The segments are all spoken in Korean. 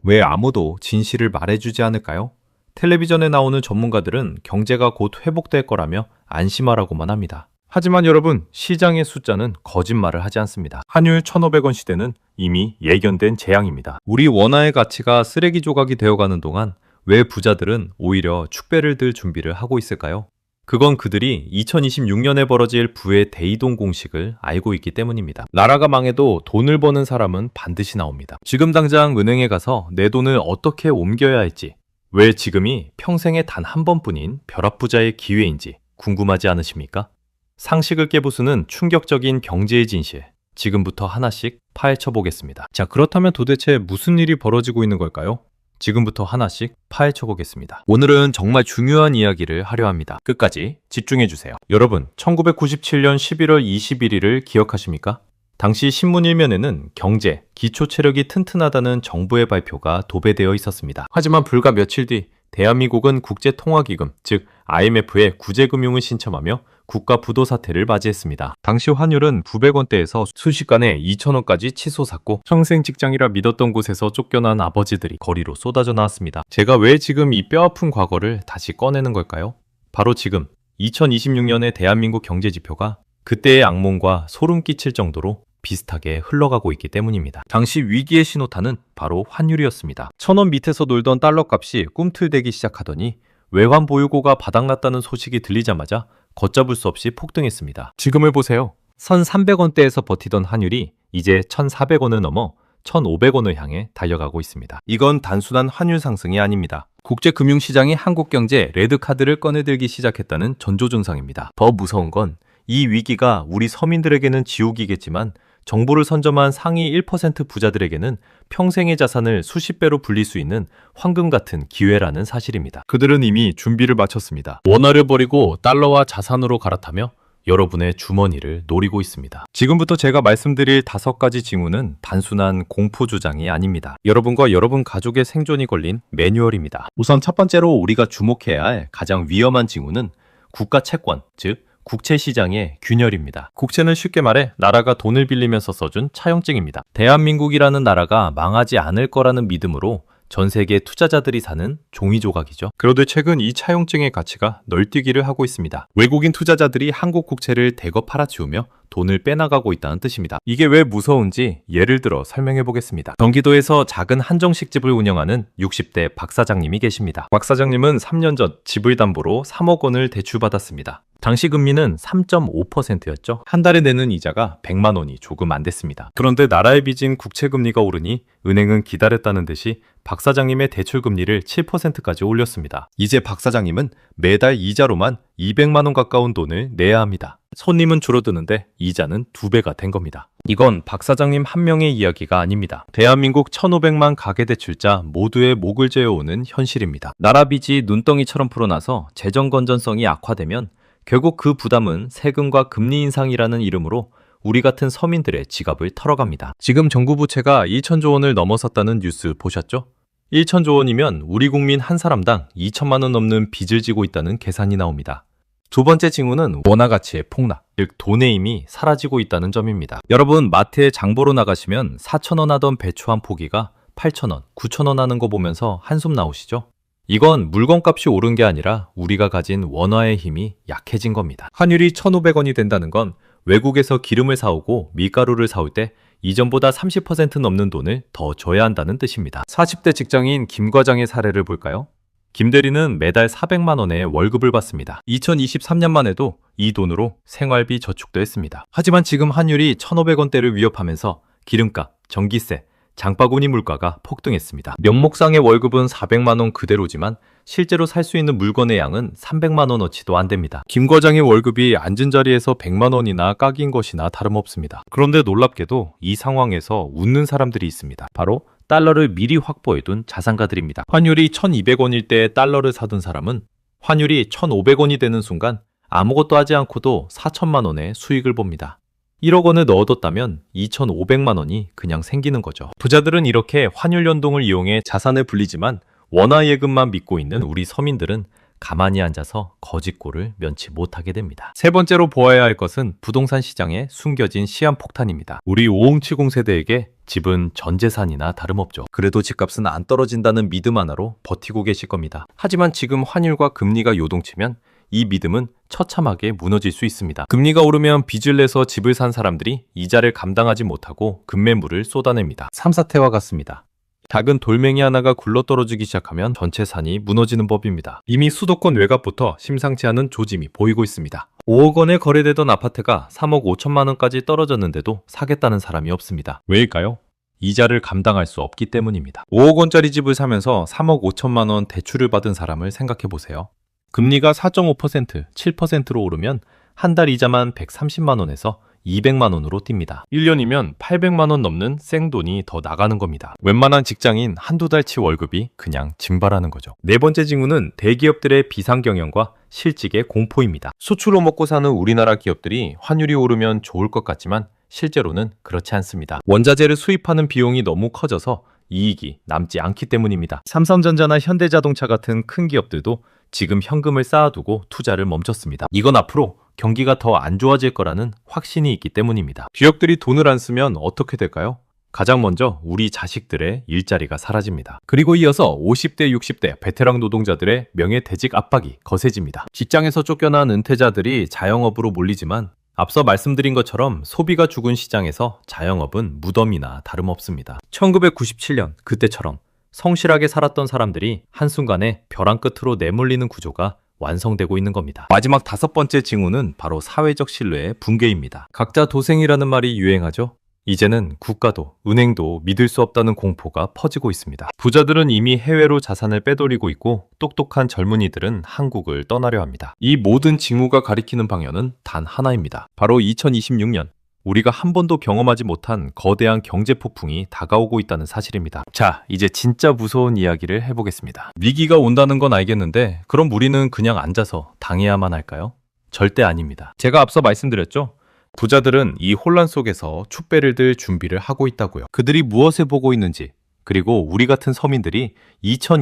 왜 아무도 진실을 말해주지 않을까요? 텔레비전에 나오는 전문가들은 경제가 곧 회복될 거라며 안심하라고만 합니다. 하지만 여러분, 시장의 숫자는 거짓말을 하지 않습니다. 환율 1,500원 시대는 이미 예견된 재앙입니다. 우리 원화의 가치가 쓰레기 조각이 되어가는 동안 왜 부자들은 오히려 축배를 들 준비를 하고 있을까요? 그건 그들이 2026년에 벌어질 부의 대이동 공식을 알고 있기 때문입니다. 나라가 망해도 돈을 버는 사람은 반드시 나옵니다. 지금 당장 은행에 가서 내 돈을 어떻게 옮겨야 할지, 왜 지금이 평생에 단 한 번뿐인 벼락부자의 기회인지 궁금하지 않으십니까? 상식을 깨부수는 충격적인 경제의 진실, 지금부터 하나씩 파헤쳐 보겠습니다. 자, 그렇다면 도대체 무슨 일이 벌어지고 있는 걸까요? 지금부터 하나씩 파헤쳐 보겠습니다. 오늘은 정말 중요한 이야기를 하려 합니다. 끝까지 집중해 주세요. 여러분, 1997년 11월 21일을 기억하십니까? 당시 신문 일면에는 경제, 기초 체력이 튼튼하다는 정부의 발표가 도배되어 있었습니다. 하지만 불과 며칠 뒤 대한민국은 국제통화기금, 즉 IMF에 구제금융을 신청하며 국가 부도 사태를 맞이했습니다. 당시 환율은 900원대에서 순식간에 2,000원까지 치솟았고 평생 직장이라 믿었던 곳에서 쫓겨난 아버지들이 거리로 쏟아져 나왔습니다. 제가 왜 지금 이 뼈아픈 과거를 다시 꺼내는 걸까요? 바로 지금 2026년의 대한민국 경제지표가 그때의 악몽과 소름 끼칠 정도로 비슷하게 흘러가고 있기 때문입니다. 당시 위기의 신호탄은 바로 환율이었습니다. 1,000원 밑에서 놀던 달러 값이 꿈틀대기 시작하더니 외환 보유고가 바닥났다는 소식이 들리자마자 걷잡을 수 없이 폭등했습니다. 지금을 보세요. 1,300원대에서 버티던 환율이 이제 1,400원을 넘어 1,500원을 향해 달려가고 있습니다. 이건 단순한 환율 상승이 아닙니다. 국제금융시장이 한국 경제에 레드카드를 꺼내들기 시작했다는 전조증상입니다. 더 무서운 건 이 위기가 우리 서민들에게는 지옥이겠지만 정보를 선점한 상위 1% 부자들에게는 평생의 자산을 수십 배로 불릴 수 있는 황금 같은 기회라는 사실입니다. 그들은 이미 준비를 마쳤습니다. 원화를 버리고 달러와 자산으로 갈아타며 여러분의 주머니를 노리고 있습니다. 지금부터 제가 말씀드릴 5가지 징후는 단순한 공포주장이 아닙니다. 여러분과 여러분 가족의 생존이 걸린 매뉴얼입니다. 우선 첫 번째로 우리가 주목해야 할 가장 위험한 징후는 국가 채권, 즉 국채 시장의 균열입니다. 국채는 쉽게 말해 나라가 돈을 빌리면서 써준 차용증입니다. 대한민국이라는 나라가 망하지 않을 거라는 믿음으로 전 세계 투자자들이 사는 종이 조각이죠. 그런데 최근 이 차용증의 가치가 널뛰기를 하고 있습니다. 외국인 투자자들이 한국 국채를 대거 팔아치우며 돈을 빼나가고 있다는 뜻입니다. 이게 왜 무서운지 예를 들어 설명해 보겠습니다. 경기도에서 작은 한정식집을 운영하는 60대 박 사장님이 계십니다. 박 사장님은 3년 전 집을 담보로 3억 원을 대출받았습니다. 당시 금리는 3.5%였죠. 한 달에 내는 이자가 100만 원이 조금 안 됐습니다. 그런데 나라에 빚진 국채 금리가 오르니 은행은 기다렸다는 듯이 박 사장님의 대출 금리를 7%까지 올렸습니다. 이제 박 사장님은 매달 이자로만 200만 원 가까운 돈을 내야 합니다. 손님은 줄어드는데 이자는 2배가 된 겁니다. 이건 박 사장님 한 명의 이야기가 아닙니다. 대한민국 1,500만 가계대출자 모두의 목을 죄어오는 현실입니다. 나라 빚이 눈덩이처럼 풀어나서 재정 건전성이 악화되면 결국 그 부담은 세금과 금리 인상이라는 이름으로 우리 같은 서민들의 지갑을 털어갑니다. 지금 정부 부채가 1천조 원을 넘어섰다는 뉴스 보셨죠? 1천조 원이면 우리 국민 한 사람당 2천만 원 넘는 빚을 지고 있다는 계산이 나옵니다. 두 번째 징후는 원화 가치의 폭락, 즉 돈의 힘이 사라지고 있다는 점입니다. 여러분, 마트에 장보러 나가시면 4,000원 하던 배추 한 포기가 8,000원, 9,000원 하는 거 보면서 한숨 나오시죠? 이건 물건값이 오른 게 아니라 우리가 가진 원화의 힘이 약해진 겁니다. 환율이 1,500원이 된다는 건 외국에서 기름을 사오고 밀가루를 사올 때 이전보다 30% 넘는 돈을 더 줘야 한다는 뜻입니다. 40대 직장인 김 과장의 사례를 볼까요? 김 대리는 매달 400만 원의 월급을 받습니다. 2023년만 해도 이 돈으로 생활비 저축도 했습니다. 하지만 지금 환율이 1,500원대를 위협하면서 기름값, 전기세, 장바구니 물가가 폭등했습니다. 명목상의 월급은 400만 원 그대로지만 실제로 살 수 있는 물건의 양은 300만 원어치도 안 됩니다. 김 과장의 월급이 앉은 자리에서 100만 원이나 깎인 것이나 다름없습니다. 그런데 놀랍게도 이 상황에서 웃는 사람들이 있습니다. 바로 달러를 미리 확보해둔 자산가들입니다. 환율이 1,200원일 때 달러를 사둔 사람은 환율이 1,500원이 되는 순간 아무것도 하지 않고도 4천만 원의 수익을 봅니다. 1억 원을 넣어뒀다면 2,500만 원이 그냥 생기는 거죠. 부자들은 이렇게 환율 연동을 이용해 자산을 불리지만 원화 예금만 믿고 있는 우리 서민들은 가만히 앉아서 거짓골을 면치 못하게 됩니다. 세 번째로 보아야 할 것은 부동산 시장에 숨겨진 시한폭탄입니다. 우리 5070 세대에게 집은 전 재산이나 다름없죠. 그래도 집값은 안 떨어진다는 믿음 하나로 버티고 계실 겁니다. 하지만 지금 환율과 금리가 요동치면 이 믿음은 처참하게 무너질 수 있습니다. 금리가 오르면 빚을 내서 집을 산 사람들이 이자를 감당하지 못하고 급매물을 쏟아냅니다. 3사태와 같습니다. 작은 돌멩이 하나가 굴러떨어지기 시작하면 전체 산이 무너지는 법입니다. 이미 수도권 외곽부터 심상치 않은 조짐이 보이고 있습니다. 5억 원에 거래되던 아파트가 3억 5천만 원까지 떨어졌는데도 사겠다는 사람이 없습니다. 왜일까요? 이자를 감당할 수 없기 때문입니다. 5억 원짜리 집을 사면서 3억 5천만 원 대출을 받은 사람을 생각해 보세요. 금리가 4.5%, 7%로 오르면 한 달 이자만 130만 원에서 200만 원으로 뜁니다. 1년이면 800만 원 넘는 생돈이 더 나가는 겁니다. 웬만한 직장인 한두 달치 월급이 그냥 증발하는 거죠. 네 번째 징후는 대기업들의 비상경영과 실직의 공포입니다. 수출로 먹고 사는 우리나라 기업들이 환율이 오르면 좋을 것 같지만 실제로는 그렇지 않습니다. 원자재를 수입하는 비용이 너무 커져서 이익이 남지 않기 때문입니다. 삼성전자나 현대자동차 같은 큰 기업들도 지금 현금을 쌓아두고 투자를 멈췄습니다. 이건 앞으로 경기가 더 안 좋아질 거라는 확신이 있기 때문입니다. 기업들이 돈을 안 쓰면 어떻게 될까요? 가장 먼저 우리 자식들의 일자리가 사라집니다. 그리고 이어서 50대, 60대 베테랑 노동자들의 명예퇴직 압박이 거세집니다. 직장에서 쫓겨난 은퇴자들이 자영업으로 몰리지만 앞서 말씀드린 것처럼 소비가 죽은 시장에서 자영업은 무덤이나 다름없습니다. 1997년 그때처럼 성실하게 살았던 사람들이 한순간에 벼랑 끝으로 내몰리는 구조가 완성되고 있는 겁니다. 마지막 5번째 징후는 바로 사회적 신뢰의 붕괴입니다. 각자 도생이라는 말이 유행하죠? 이제는 국가도 은행도 믿을 수 없다는 공포가 퍼지고 있습니다. 부자들은 이미 해외로 자산을 빼돌리고 있고 똑똑한 젊은이들은 한국을 떠나려 합니다. 이 모든 징후가 가리키는 방향은 단 하나입니다. 바로 2026년 우리가 한 번도 경험하지 못한 거대한 경제 폭풍이 다가오고 있다는 사실입니다. 자, 이제 진짜 무서운 이야기를 해보겠습니다. 위기가 온다는 건 알겠는데 그럼 우리는 그냥 앉아서 당해야만 할까요? 절대 아닙니다. 제가 앞서 말씀드렸죠? 부자들은 이 혼란 속에서 촛배를 들 준비를 하고 있다고요. 그들이 무엇을 보고 있는지, 그리고 우리 같은 서민들이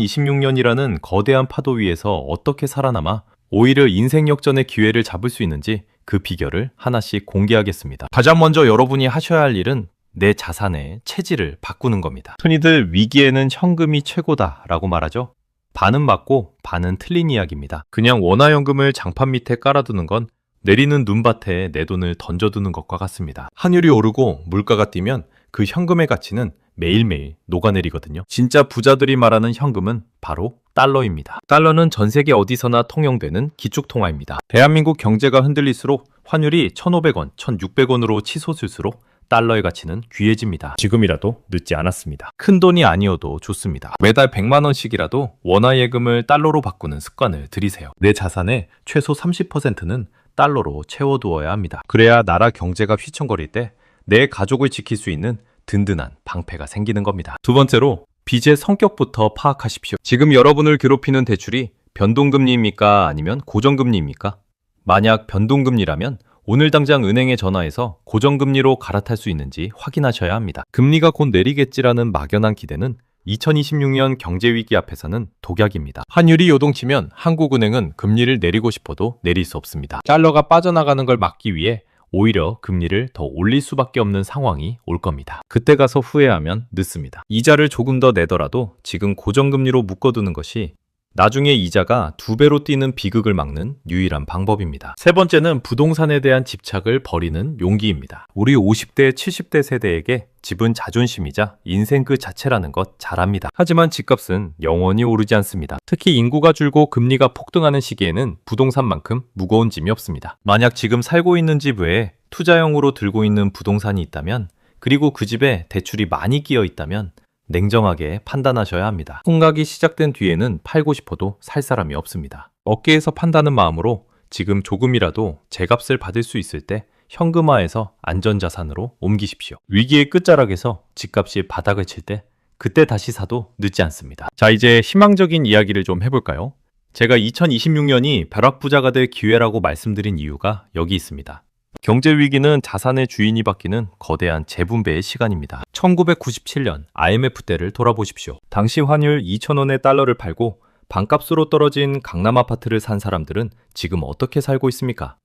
2026년이라는 거대한 파도 위에서 어떻게 살아남아 오히려 인생 역전의 기회를 잡을 수 있는지 그 비결을 하나씩 공개하겠습니다. 가장 먼저 여러분이 하셔야 할 일은 내 자산의 체질을 바꾸는 겁니다. 흔히들 위기에는 현금이 최고다라고 말하죠. 반은 맞고 반은 틀린 이야기입니다. 그냥 원화연금을 장판 밑에 깔아두는 건 내리는 눈밭에 내 돈을 던져두는 것과 같습니다. 환율이 오르고 물가가 뛰면 그 현금의 가치는 매일매일 녹아내리거든요. 진짜 부자들이 말하는 현금은 바로 달러입니다. 달러는 전 세계 어디서나 통용되는 기축통화입니다. 대한민국 경제가 흔들릴수록 환율이 1,500원, 1,600원으로 치솟을수록 달러의 가치는 귀해집니다. 지금이라도 늦지 않았습니다. 큰 돈이 아니어도 좋습니다. 매달 100만 원씩이라도 원화 예금을 달러로 바꾸는 습관을 들이세요. 내 자산의 최소 30%는 달러로 채워두어야 합니다. 그래야 나라 경제가 휘청거릴 때 내 가족을 지킬 수 있는 든든한 방패가 생기는 겁니다. 두 번째로 빚의 성격부터 파악하십시오. 지금 여러분을 괴롭히는 대출이 변동금리입니까? 아니면 고정금리입니까? 만약 변동금리라면 오늘 당장 은행에 전화해서 고정금리로 갈아탈 수 있는지 확인하셔야 합니다. 금리가 곧 내리겠지라는 막연한 기대는 2026년 경제위기 앞에서는 독약입니다. 환율이 요동치면 한국은행은 금리를 내리고 싶어도 내릴 수 없습니다. 달러가 빠져나가는 걸 막기 위해 오히려 금리를 더 올릴 수밖에 없는 상황이 올 겁니다. 그때 가서 후회하면 늦습니다. 이자를 조금 더 내더라도 지금 고정금리로 묶어두는 것이 나중에 이자가 2배로 뛰는 비극을 막는 유일한 방법입니다. 세 번째는 부동산에 대한 집착을 버리는 용기입니다. 우리 50대, 70대 세대에게 집은 자존심이자 인생 그 자체라는 것 잘 압니다. 하지만 집값은 영원히 오르지 않습니다. 특히 인구가 줄고 금리가 폭등하는 시기에는 부동산만큼 무거운 짐이 없습니다. 만약 지금 살고 있는 집 외에 투자용으로 들고 있는 부동산이 있다면, 그리고 그 집에 대출이 많이 끼어 있다면 냉정하게 판단하셔야 합니다. 폭락이 시작된 뒤에는 팔고 싶어도 살 사람이 없습니다. 어깨에서 판다는 마음으로 지금 조금이라도 제값을 받을 수 있을 때 현금화해서 안전자산으로 옮기십시오. 위기의 끝자락에서 집값이 바닥을 칠 때 그때 다시 사도 늦지 않습니다. 자, 이제 희망적인 이야기를 좀 해볼까요? 제가 2026년이 벼락부자가 될 기회라고 말씀드린 이유가 여기 있습니다. 경제위기는 자산의 주인이 바뀌는 거대한 재분배의 시간입니다. 1997년 IMF 때를 돌아보십시오. 당시 환율 2,000원의 달러를 팔고 반값으로 떨어진 강남 아파트를 산 사람들은 지금 어떻게 살고 있습니까?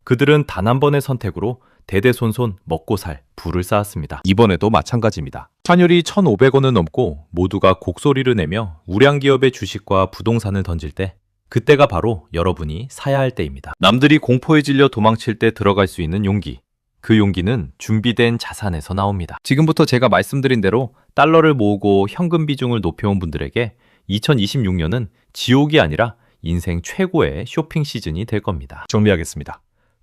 그들은 단 한 번의 선택으로 대대손손 먹고 살 부를 쌓았습니다. 이번에도 마찬가지입니다. 환율이 1,500원을 넘고 모두가 곡소리를 내며 우량 기업의 주식과 부동산을 던질 때 그때가 바로 여러분이 사야 할 때입니다. 남들이 공포에 질려 도망칠 때 들어갈 수 있는 용기. 그 용기는 준비된 자산에서 나옵니다. 지금부터 제가 말씀드린 대로 달러를 모으고 현금 비중을 높여온 분들에게 2026년은 지옥이 아니라 인생 최고의 쇼핑 시즌이 될 겁니다. 정리하겠습니다.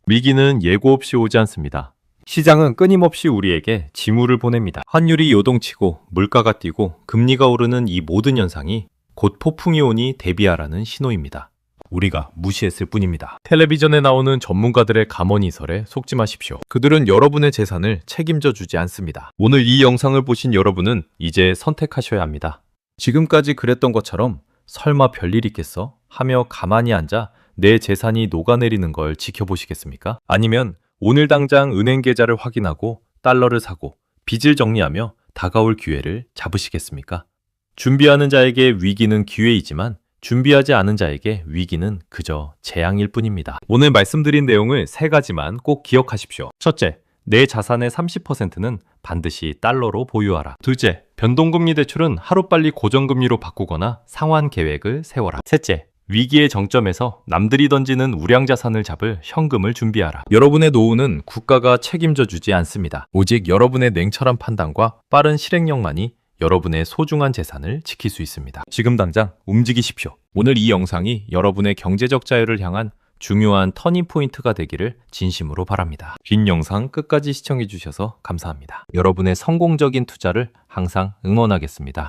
위기는 예고 없이 오지 않습니다. 시장은 끊임없이 우리에게 징후를 보냅니다. 환율이 요동치고 물가가 뛰고 금리가 오르는 이 모든 현상이 곧 폭풍이 오니 대비하라는 신호입니다. 우리가 무시했을 뿐입니다. 텔레비전에 나오는 전문가들의 감언이설에 속지 마십시오. 그들은 여러분의 재산을 책임져 주지 않습니다. 오늘 이 영상을 보신 여러분은 이제 선택하셔야 합니다. 지금까지 그랬던 것처럼 설마 별일 있겠어? 하며 가만히 앉아 내 재산이 녹아내리는 걸 지켜보시겠습니까? 아니면 오늘 당장 은행 계좌를 확인하고 달러를 사고 빚을 정리하며 다가올 기회를 잡으시겠습니까? 준비하는 자에게 위기는 기회이지만 준비하지 않은 자에게 위기는 그저 재앙일 뿐입니다. 오늘 말씀드린 내용을 3가지만 꼭 기억하십시오. 첫째, 내 자산의 30%는 반드시 달러로 보유하라. 둘째, 변동금리 대출은 하루빨리 고정금리로 바꾸거나 상환 계획을 세워라. 셋째, 위기의 정점에서 남들이 던지는 우량자산을 잡을 현금을 준비하라. 여러분의 노후는 국가가 책임져 주지 않습니다. 오직 여러분의 냉철한 판단과 빠른 실행력만이 여러분의 소중한 재산을 지킬 수 있습니다. 지금 당장 움직이십시오. 오늘 이 영상이 여러분의 경제적 자유를 향한 중요한 터닝포인트가 되기를 진심으로 바랍니다. 긴 영상 끝까지 시청해 주셔서 감사합니다. 여러분의 성공적인 투자를 항상 응원하겠습니다.